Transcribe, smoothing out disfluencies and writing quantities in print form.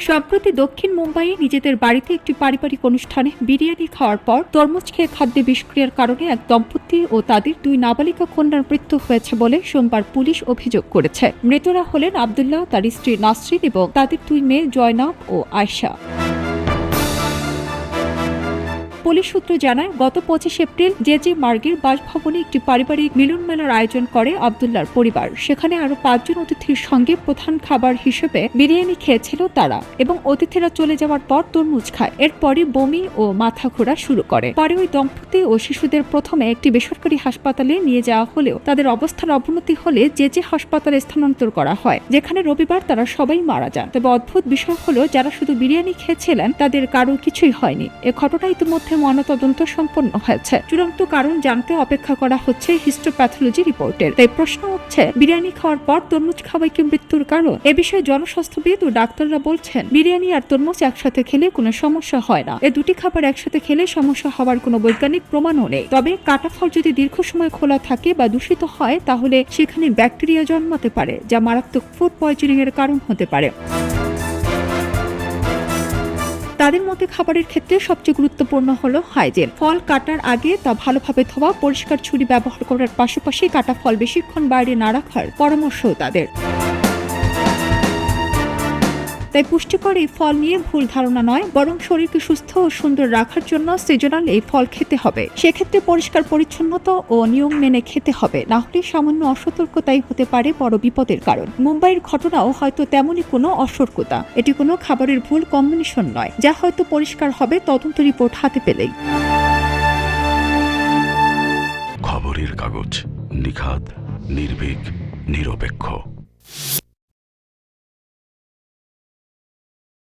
সম্প্রতি দক্ষিণ মুম্বাইয়ে নিজেদের বাড়িতে একটি পারিবারিক অনুষ্ঠানে বিরিয়ানি খাওয়ার পর তরমুজ খেয়ে খাদ্যে বিষক্রিয়ার কারণে এক দম্পতি ও তাদের দুই নাবালিকা কন্যার মৃত্যু হয়েছে বলে সোমবার পুলিশ অভিযোগ করেছে। মৃতরা হলেন আব্দুল্লাহ, তার স্ত্রী নাসরিন এবং তাদের দুই মেয়ে জয়নাব ও আয়েশা। পুলিশ সূত্র জানায়, গত 25 এপ্রিল জেজে মার্গের বাসভবনে একটি পারিবারিক মিলন মেলার আয়োজন করে আব্দুল্লাহর পরিবার। সেখানে আরো 5 জন অতিথির সঙ্গে প্রধান খাবার হিসেবে বিরিয়ানি খেয়েছিল তারা এবং অতিথিরা চলে যাওয়ার পর তরমুজ খায়। এরপরই বমি ও মাথা ঘোরা শুরু করে। পরে ওই দম্পতি ও শিশুদের প্রথমে একটি বেসরকারি হাসপাতালে নিয়ে যাওয়া হলেও তাদের অবস্থার অবনতি হলে জেজে হাসপাতালে স্থানান্তর করা হয়, যেখানে রবিবার তারা সবাই মারা যান। তবে অদ্ভুত বিষয় হলো, যারা শুধু বিরিয়ানি খেয়েছিলেন তাদের কারো কিছুই হয়নি। এ ঘটনা ইতিমধ্যে ময়নাতদন্ত সম্পন্ন হয়েছে। চূড়ান্ত কারণ জানতে অপেক্ষা করা হচ্ছে হিস্টোপ্যাথোলজি রিপোর্টের। তাই প্রশ্ন উঠছে, বিরিয়ানি খাওয়ার পর তরমুজ খাওয়াই কি মৃত্যুর কারণ? এ বিষয়ে জনস্বাস্থ্যবিদ ও ডাক্তাররা বলছেন, বিরিয়ানি আর তরমুজ একসাথে খেলে কোনো সমস্যা হয় না। এ দুটি খাবার একসাথে খেলে সমস্যা হওয়ার কোনো বৈজ্ঞানিক প্রমাণও নেই। তবে কাটা ফল যদি দীর্ঘ সময় খোলা থাকে বা দূষিত হয়, তাহলে সেখানে ব্যাকটেরিয়া জন্মাতে পারে, যা মারাত্মক ফুড পয়জনিং এর কারণ হতে পারে। তাদের মতে খাবারের ক্ষেত্রে সবচেয়ে গুরুত্বপূর্ণ হলো হাইজিন। ফল কাটার আগে তা ভালোভাবে ধোয়া, পরিষ্কার ছুরি ব্যবহার করার পাশাপাশি কাটা ফল বেশিক্ষণ বাইরে না রাখার পরামর্শও তাদের। তাই পুষ্টিকর এই ফল নিয়ে ভুল ধারণা নয়, বরং শরীরকে সুস্থ ও সুন্দর রাখার জন্য সিজনাল এই ফল খেতে হবে। সেক্ষেত্রে পরিষ্কার পরিচ্ছন্নতা ও নিয়ম মেনে খেতে হবে, না হলে সামান্য অসতর্কতাই হতে পারে বড় বিপদের কারণ। মুম্বাইয়ের ঘটনাও হয়তো তেমনই কোনো অসতর্কতা। এটি কোনো খাবারের ভুল কম্বিনেশন নয়, যা হয়তো পরিষ্কার হবে তদন্ত রিপোর্ট হাতে পেলেই। খবরের কাগজ, নিখাত, নির্ভীক, নিরপেক্ষ।